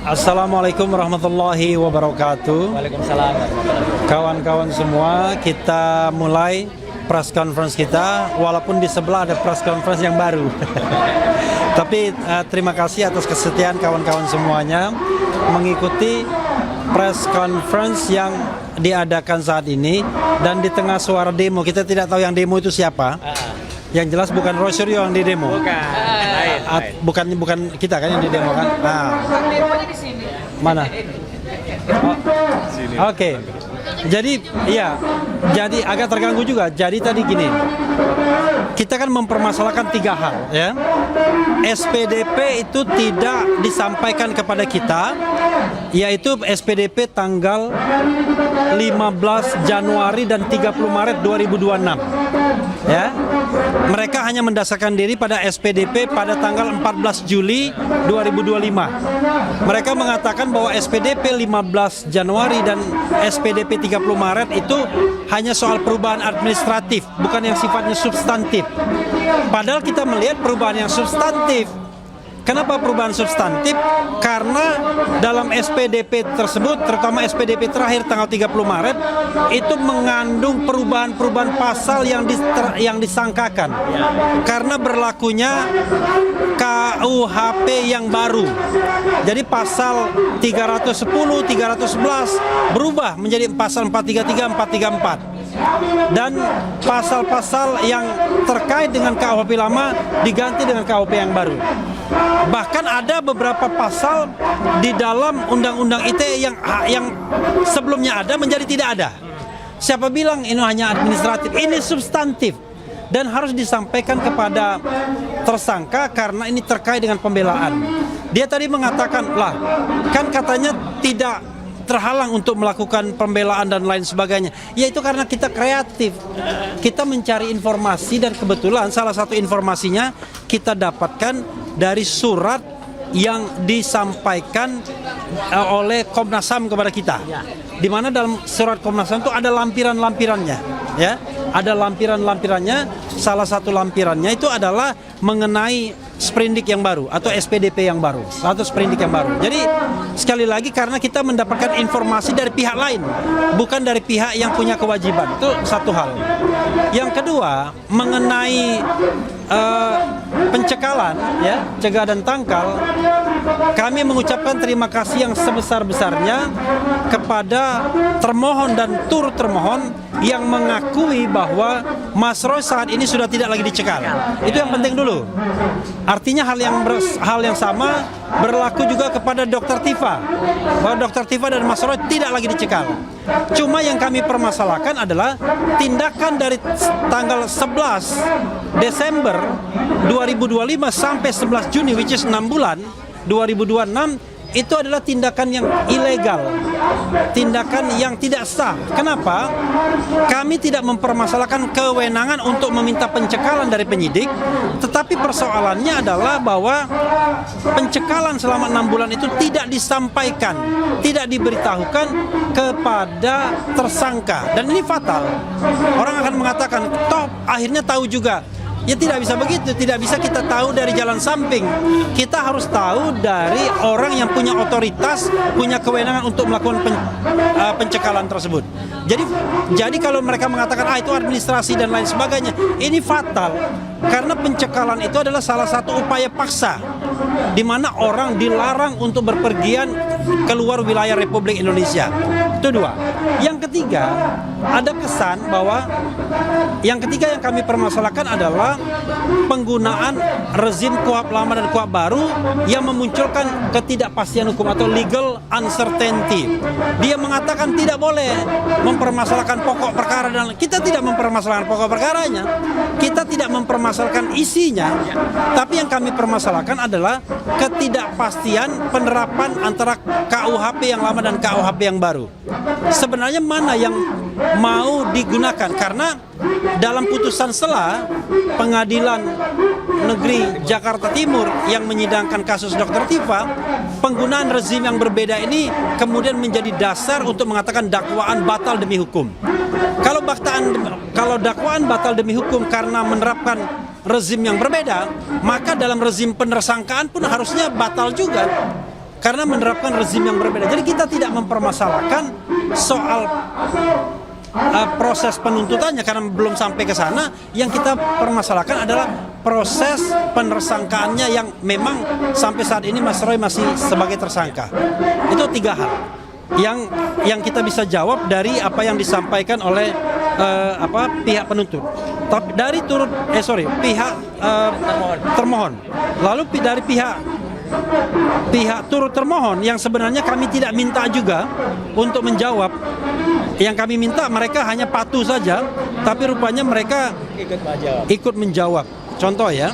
Assalamualaikum warahmatullahi wabarakatuh. Waalaikumsalam warahmatullahi wabarakatuh. Kawan-kawan semua, kita mulai press conference kita, walaupun di sebelah ada press conference yang baru. Tapi terima kasih atas kesetiaan kawan-kawan semuanya mengikuti press conference yang diadakan saat ini. Dan di tengah suara demo, kita tidak tahu yang demo itu siapa. Yang jelas bukan Rosario yang di demo. Bukan kita kan yang di demo kan. Nah, mana? Oke. Jadi jadi agak terganggu juga. Jadi tadi gini, kita kan mempermasalahkan 3 hal, ya. SPDP itu tidak disampaikan kepada kita, yaitu SPDP tanggal 15 Januari dan 30 Maret 2026. Ya. Mereka hanya mendasarkan diri pada SPDP pada tanggal 14 Juli 2025. Mereka mengatakan bahwa SPDP 15 Januari dan SPDP 30 Maret itu hanya soal perubahan administratif, bukan yang sifatnya substantif. Padahal kita melihat perubahan yang substantif. Kenapa perubahan substantif? Karena dalam SPDP tersebut, terutama SPDP terakhir tanggal 30 Maret, itu mengandung perubahan-perubahan pasal yang disangkakan. Karena berlakunya KUHP yang baru. Jadi pasal 310, 311 berubah menjadi pasal 433, 434. Dan pasal-pasal yang terkait dengan KUHP lama diganti dengan KUHP yang baru. Bahkan ada beberapa pasal di dalam Undang-Undang ITE yang sebelumnya ada menjadi tidak ada. Siapa bilang ini hanya administratif? Ini substantif dan harus disampaikan kepada tersangka karena ini terkait dengan pembelaan. Dia tadi mengatakan, lah kan katanya tidak terhalang untuk melakukan pembelaan dan lain sebagainya. Ya itu karena kita kreatif. Kita mencari informasi dan kebetulan salah satu informasinya kita dapatkan dari surat yang disampaikan oleh Komnas HAM kepada kita. Di mana dalam surat Komnas HAM itu ada lampiran-lampirannya, ya. Ada lampiran-lampirannya. Salah satu lampirannya itu adalah mengenai sprindik yang baru atau SPDP yang baru atau sprindik yang baru. Jadi sekali lagi karena kita mendapatkan informasi dari pihak lain, bukan dari pihak yang punya kewajiban. Itu satu hal. Yang kedua, mengenai pencekalan, ya, cegah dan tangkal, kami mengucapkan terima kasih yang sebesar-besarnya kepada termohon dan turut termohon yang mengakui bahwa Mas Roy saat ini sudah tidak lagi dicekal. Itu yang penting dulu. Artinya hal yang sama berlaku juga kepada Dr. Tifa, bahwa Dr. Tifa dan Mas Roy tidak lagi dicekal. Cuma yang kami permasalahkan adalah tindakan dari tanggal 11 Desember 2025 sampai 11 Juni, which is 6 bulan 2026, itu adalah tindakan yang ilegal, tindakan yang tidak sah. Kenapa? Kami tidak mempermasalahkan kewenangan untuk meminta pencekalan dari penyidik, tetapi persoalannya adalah bahwa pencekalan selama 6 bulan itu tidak disampaikan, tidak diberitahukan kepada tersangka, dan ini fatal. Orang akan mengatakan, toh akhirnya tahu juga. Ya tidak bisa begitu, tidak bisa kita tahu dari jalan samping. Kita harus tahu dari orang yang punya otoritas, punya kewenangan untuk melakukan pencekalan tersebut. Jadi kalau mereka mengatakan itu administrasi dan lain sebagainya, ini fatal. Karena pencekalan itu adalah salah satu upaya paksa di mana orang dilarang untuk berpergian keluar wilayah Republik Indonesia. Itu dua. Yang ketiga, ada kesan bahwa yang ketiga yang kami permasalahkan adalah penggunaan rezim KUHP lama dan KUHP baru yang memunculkan ketidakpastian hukum atau legal uncertainty. Dia mengatakan tidak boleh mempermasalahkan pokok perkara, dan kita tidak mempermasalahkan pokok perkaranya. Kita tidak mempermasalahkan isinya, tapi yang kami permasalahkan adalah ketidakpastian penerapan antara KUHP yang lama dan KUHP yang baru. Sebenarnya mana yang mau digunakan? Karena dalam putusan sela Pengadilan Negeri Jakarta Timur yang menyidangkan kasus Dr. Tifa, penggunaan rezim yang berbeda ini kemudian menjadi dasar untuk mengatakan dakwaan batal demi hukum. Kalau dakwaan batal demi hukum karena menerapkan rezim yang berbeda, maka dalam rezim penersangkaan pun harusnya batal juga. karena menerapkan rezim yang berbeda. Jadi kita tidak mempermasalahkan soal proses penuntutannya karena belum sampai ke sana. Yang kita permasalahkan adalah proses penersangkaannya yang memang sampai saat ini Mas Roy masih sebagai tersangka. Itu 3 hal yang kita bisa jawab dari apa yang disampaikan oleh pihak penuntut. Tapi dari pihak termohon. Lalu dari pihak turut termohon yang sebenarnya kami tidak minta juga untuk menjawab. Yang kami minta mereka hanya patuh saja, tapi rupanya mereka ikut menjawab. Contoh ya,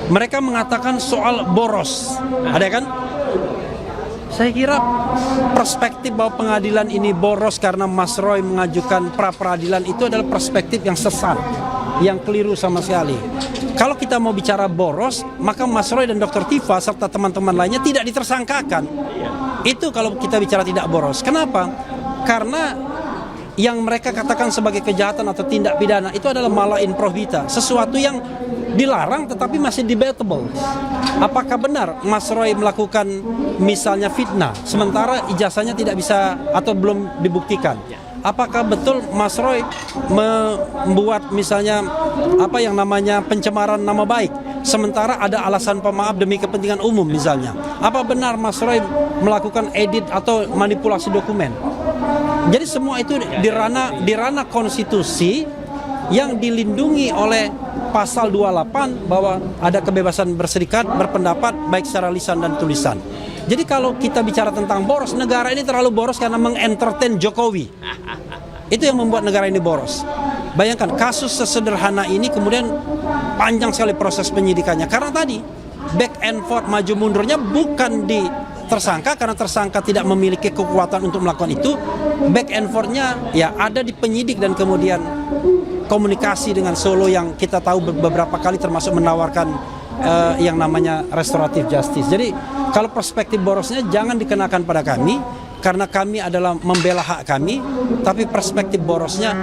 mereka mengatakan soal boros, ada kan? Saya kira perspektif bahwa pengadilan ini boros karena Mas Roy mengajukan pra peradilan itu adalah perspektif yang sesat, yang keliru sama sekali. Kalau kita mau bicara boros, maka Mas Roy dan Dr. Tifa serta teman-teman lainnya tidak ditersangkakan. Itu kalau kita bicara tidak boros. Kenapa? Karena yang mereka katakan sebagai kejahatan atau tindak pidana itu adalah mala in prohibita, sesuatu yang dilarang tetapi masih debatable. Apakah benar Mas Roy melakukan misalnya fitnah sementara ijazahnya tidak bisa atau belum dibuktikan? Apakah betul Mas Roy membuat misalnya apa yang namanya pencemaran nama baik sementara ada alasan pemaaf demi kepentingan umum misalnya? Apa benar Mas Roy melakukan edit atau manipulasi dokumen? Jadi semua itu di ranah konstitusi yang dilindungi oleh pasal 28 bahwa ada kebebasan berserikat, berpendapat baik secara lisan dan tulisan. Jadi kalau kita bicara tentang boros, negara ini terlalu boros karena mengentertain Jokowi. Itu yang membuat negara ini boros. Bayangkan kasus sesederhana ini kemudian panjang sekali proses penyidikannya. Karena tadi back and forth maju mundurnya bukan di tersangka karena tersangka tidak memiliki kekuatan untuk melakukan itu. Back and forth-nya ya ada di penyidik dan kemudian komunikasi dengan Solo yang kita tahu beberapa kali termasuk menawarkan yang namanya restoratif justice. Jadi kalau perspektif borosnya jangan dikenakan pada kami karena kami adalah membela hak kami, tapi perspektif borosnya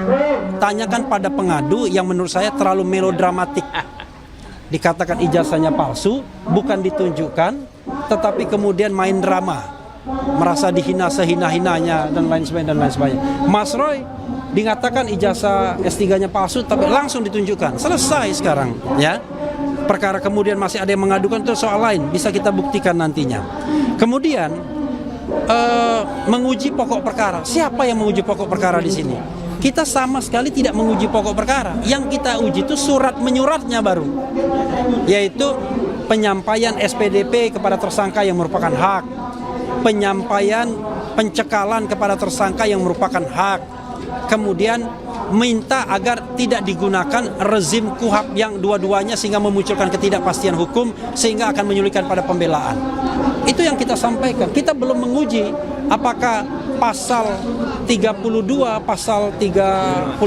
tanyakan pada pengadu yang menurut saya terlalu melodramatik. Dikatakan ijazahnya palsu, bukan ditunjukkan, tetapi kemudian main drama, merasa dihina sehina-hinanya dan lain sebagainya. Mas Roy dikatakan ijazah S3-nya palsu, tapi langsung ditunjukkan. Selesai sekarang, ya. Perkara kemudian masih ada yang mengadukan itu soal lain, bisa kita buktikan nantinya. Kemudian menguji pokok perkara. Siapa yang menguji pokok perkara di sini? Kita sama sekali tidak menguji pokok perkara. Yang kita uji itu surat menyuratnya baru, yaitu penyampaian SPDP kepada tersangka yang merupakan hak, penyampaian pencekalan kepada tersangka yang merupakan hak, kemudian minta agar tidak digunakan rezim KUHAP yang dua-duanya sehingga memunculkan ketidakpastian hukum sehingga akan menyulitkan pada pembelaan. Itu yang kita sampaikan. Kita belum menguji apakah pasal 32, pasal 35,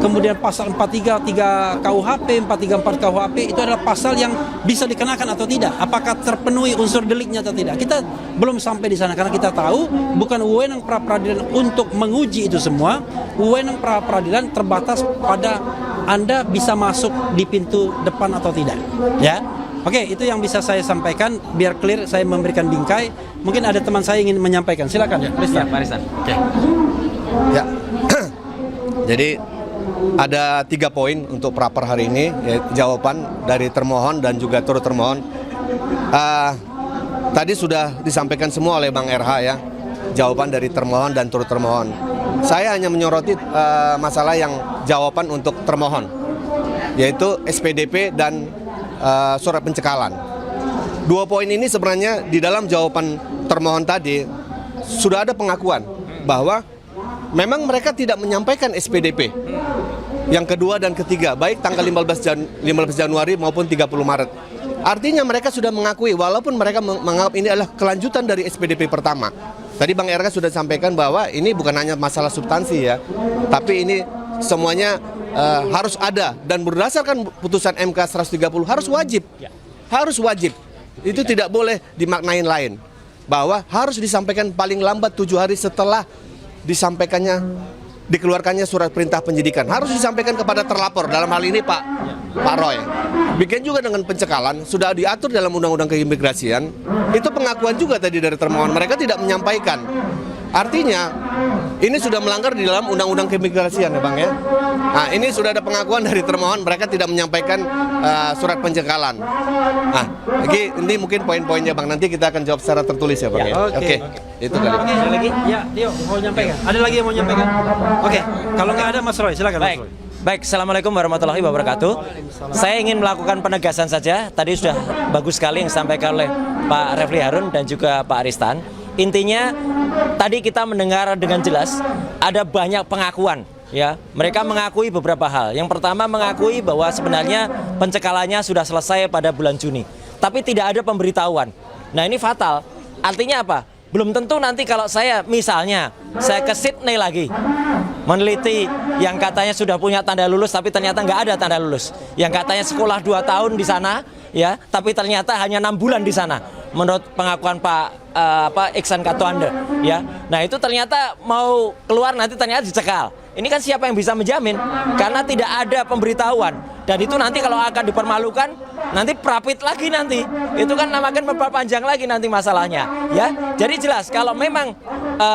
kemudian pasal 433 KUHP, 434 KUHP itu adalah pasal yang bisa dikenakan atau tidak. Apakah terpenuhi unsur deliknya atau tidak. Kita belum sampai di sana karena kita tahu bukan wewenang pra peradilan untuk menguji itu semua. Wewenang pra peradilan terbatas pada Anda bisa masuk di pintu depan atau tidak. Ya. Oke, itu yang bisa saya sampaikan. Biar clear, saya memberikan bingkai. Mungkin ada teman saya ingin menyampaikan. Silakan, Pak Ristan. Oke. Ya. Jadi ada 3 poin untuk praper hari ini, ya, jawaban dari termohon dan juga turut termohon. Tadi sudah disampaikan semua oleh Bang RH ya, jawaban dari termohon dan turut termohon. Saya hanya menyoroti masalah yang jawaban untuk termohon, yaitu SPDP dan surat pencekalan. 2 poin ini sebenarnya di dalam jawaban termohon tadi sudah ada pengakuan bahwa memang mereka tidak menyampaikan SPDP yang kedua dan ketiga, baik tanggal 15 Januari maupun 30 Maret. Artinya mereka sudah mengakui walaupun mereka menganggap ini adalah kelanjutan dari SPDP pertama. Tadi Bang RK sudah sampaikan bahwa ini bukan hanya masalah substansi ya, tapi ini semuanya harus ada dan berdasarkan putusan MK 130 harus wajib. Harus wajib. Itu tidak boleh dimaknain lain. Bahwa harus disampaikan paling lambat 7 hari setelah disampaikannya dikeluarkannya surat perintah penyidikan harus disampaikan kepada terlapor, dalam hal ini Pak Roy. Bikin juga dengan pencekalan, sudah diatur dalam undang-undang keimigrasian, itu pengakuan juga tadi dari termohon, mereka tidak menyampaikan. Artinya ini sudah melanggar di dalam undang-undang keimigrasian ya Bang ya. Nah ini sudah ada pengakuan dari termohon, mereka tidak menyampaikan surat pencekalan. Nah ini mungkin poin-poinnya Bang, nanti kita akan jawab secara tertulis ya Bang ya. Oke. Itu kali. Oke, ada lagi? Ya, Tio mau nyampaikan. Ada lagi yang mau nyampaikan? Oke, kalau nggak ada Mas Roy, silakan Mas Roy. Baik, Assalamualaikum warahmatullahi wabarakatuh. Saya ingin melakukan penegasan saja. Tadi sudah bagus sekali yang disampaikan oleh Pak Refli Harun dan juga Pak Aristan. Intinya tadi kita mendengar dengan jelas ada banyak pengakuan. Ya, mereka mengakui beberapa hal. Yang pertama mengakui bahwa sebenarnya pencekalannya sudah selesai pada bulan Juni, tapi tidak ada pemberitahuan. Nah ini fatal. Artinya apa? Belum tentu nanti kalau saya misalnya saya ke Sydney lagi meneliti yang katanya sudah punya tanda lulus tapi ternyata nggak ada tanda lulus, yang katanya sekolah 2 tahun di sana ya tapi ternyata hanya 6 bulan di sana menurut pengakuan Pak Iksan Katuande ya. Nah itu ternyata mau keluar nanti ternyata dicekal. Ini kan siapa yang bisa menjamin? Karena tidak ada pemberitahuan. Dan itu nanti kalau akan dipermalukan, nanti prapit lagi nanti. Itu kan namakan memperpanjang lagi nanti masalahnya. Ya, jadi jelas kalau memang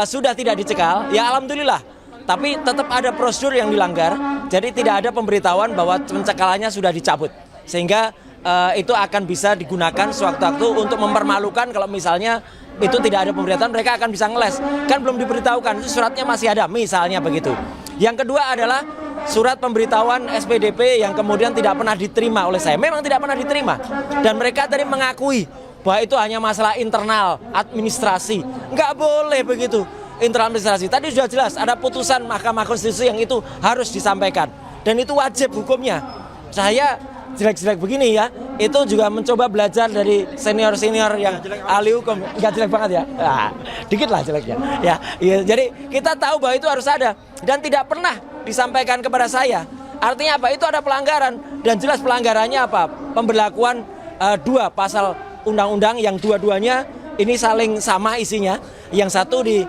sudah tidak dicekal, ya alhamdulillah. Tapi tetap ada prosedur yang dilanggar. Jadi tidak ada pemberitahuan bahwa pencekalannya sudah dicabut. Sehingga itu akan bisa digunakan sewaktu-waktu untuk mempermalukan kalau misalnya itu tidak ada pemberitahuan, mereka akan bisa ngeles. Kan belum diberitahukan, suratnya masih ada, misalnya begitu. Yang kedua adalah surat pemberitahuan SPDP yang kemudian tidak pernah diterima oleh saya. Memang tidak pernah diterima. Dan mereka tadi mengakui bahwa itu hanya masalah internal administrasi. Nggak boleh begitu, internal administrasi. Tadi sudah jelas, ada putusan Mahkamah Konstitusi yang itu harus disampaikan. Dan itu wajib hukumnya. Saya jelek-jelek begini ya, itu juga mencoba belajar dari senior-senior yang ahli hukum. Nggak jelek banget ya, dikit lah jeleknya ya, jadi kita tahu bahwa itu harus ada dan tidak pernah disampaikan kepada saya. Artinya apa? Itu ada pelanggaran dan jelas pelanggarannya apa? Pemberlakuan 2 pasal undang-undang yang dua-duanya ini saling sama isinya. Yang satu di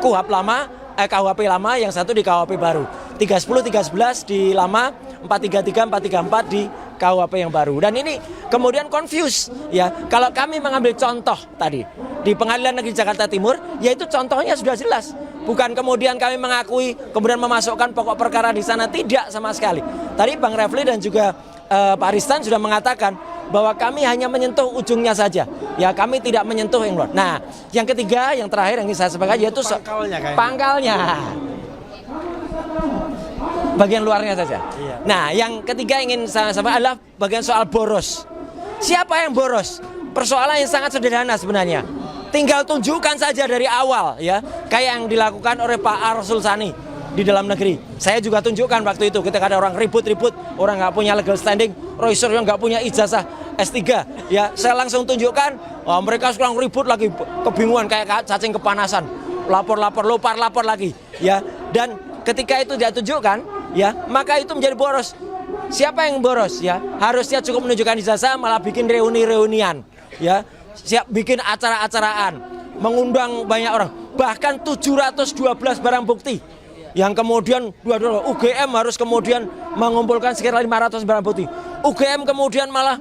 KUHP lama, yang satu di KUHP baru. 310, 311 di lama, 433, 434 di KUHP yang baru. Dan ini kemudian confuse ya. Kalau kami mengambil contoh tadi di Pengadilan Negeri Jakarta Timur, yaitu contohnya sudah jelas. Bukan kemudian kami mengakui kemudian memasukkan pokok perkara di sana, tidak sama sekali. Tadi Bang Refli dan juga Pak Aristan sudah mengatakan bahwa kami hanya menyentuh ujungnya saja. Ya, kami tidak menyentuh yang luar. Nah, yang ketiga, yang terakhir yang ingin saya sampaikan yaitu pangkalnya. Bagian luarnya saja. Iya. Nah, yang ketiga ingin saya sampaikan adalah bagian soal boros. Siapa yang boros? Persoalan yang sangat sederhana sebenarnya. Tinggal tunjukkan saja dari awal ya, kayak yang dilakukan oleh Pak Arsul Sani di dalam negeri. Saya juga tunjukkan waktu itu ketika ada orang ribut-ribut, orang nggak punya legal standing, Roy Suryo nggak punya ijazah S3 ya, saya langsung tunjukkan. Mereka sekarang ribut lagi, kebingungan kayak cacing kepanasan, lapor lagi ya. Dan ketika itu dia tunjukkan ya, maka itu menjadi boros. Siapa yang boros ya? Harusnya cukup menunjukkan ijazah, malah bikin reuni-reunian ya, siap bikin acara-acaraan, mengundang banyak orang, bahkan 712 barang bukti yang kemudian UGM harus kemudian mengumpulkan sekitar 500 barang bukti. UGM kemudian malah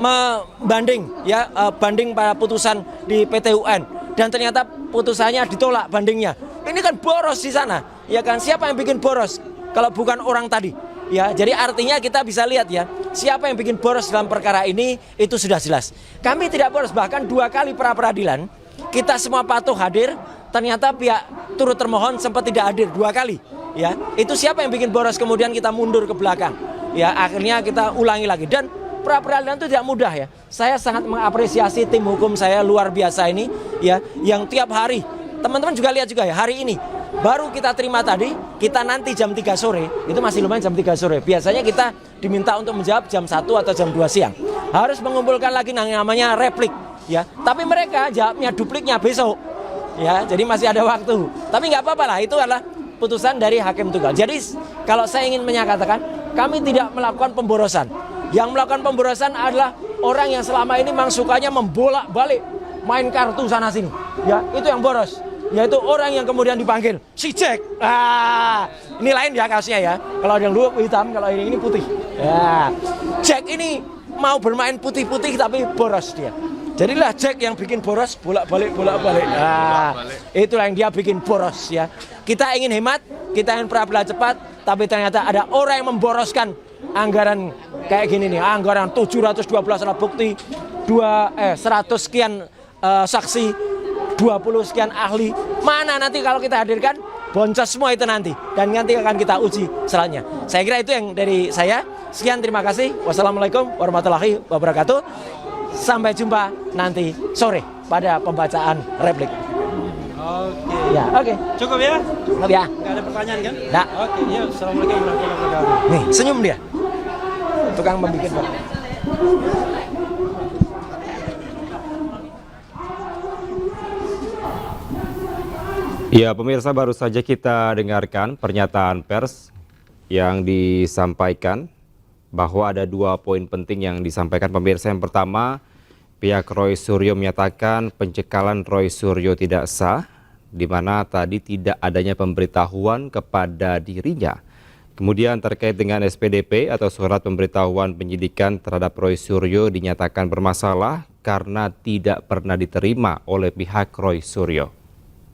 membanding ya, banding pada putusan di PT UN dan ternyata putusannya ditolak bandingnya. Ini kan boros di sana ya kan. Siapa yang bikin boros kalau bukan orang tadi ya? Jadi artinya kita bisa lihat ya, siapa yang bikin boros dalam perkara ini itu sudah jelas. Kami tidak boros, bahkan 2 kali pra peradilan kita semua patuh hadir, ternyata pihak turut termohon sempat tidak hadir 2 kali ya. Itu siapa yang bikin boros, kemudian kita mundur ke belakang ya, akhirnya kita ulangi lagi. Dan pra peradilan itu tidak mudah ya. Saya sangat mengapresiasi tim hukum saya luar biasa ini ya, yang tiap hari, teman-teman juga lihat juga ya, hari ini baru kita terima tadi, kita nanti jam 3 sore, itu masih lumayan jam 3 sore. Biasanya kita diminta untuk menjawab jam 1 atau jam 2 siang. Harus mengumpulkan lagi namanya replik ya. Tapi mereka jawabnya dupliknya besok ya, jadi masih ada waktu. Tapi nggak apa-apa lah, itu adalah putusan dari hakim tunggal. Jadi kalau saya ingin menyatakan, kami tidak melakukan pemborosan. Yang melakukan pemborosan adalah orang yang selama ini memang sukanya membolak-balik main kartu sana sini ya, itu yang boros. yaitu orang yang kemudian dipanggil si Jack. Ini lain ya kasusnya ya. Kalau ada yang dulu hitam, kalau ini putih. Ya. Jack ini mau bermain putih-putih tapi boros dia. Jadilah Jack yang bikin boros bolak-balik. Itulah yang dia bikin boros ya. Kita ingin hemat, kita ingin peradilan cepat, tapi ternyata ada orang yang memboroskan anggaran kayak gini nih, anggaran 712 alat bukti, 100 sekian saksi, 20 sekian ahli. Mana nanti kalau kita hadirkan boncos semua itu nanti, dan nanti akan kita uji selanjutnya. Saya kira itu yang dari saya. Sekian, terima kasih. Wassalamualaikum warahmatullahi wabarakatuh. Sampai jumpa nanti sore pada pembacaan replik. Oke. Ya, oke. Cukup ya? Cukup ya. Nggak ada pertanyaan kan? Nggak. Oke, ya. Assalamualaikum warahmatullahi wabarakatuh. Nih, senyum dia. Tukang membikin bom. Ya, pemirsa, baru saja kita dengarkan pernyataan pers yang disampaikan bahwa ada 2 poin penting yang disampaikan pemirsa. Yang pertama, pihak Roy Suryo menyatakan pencekalan Roy Suryo tidak sah, di mana tadi tidak adanya pemberitahuan kepada dirinya. Kemudian terkait dengan SPDP atau surat pemberitahuan penyidikan terhadap Roy Suryo dinyatakan bermasalah karena tidak pernah diterima oleh pihak Roy Suryo.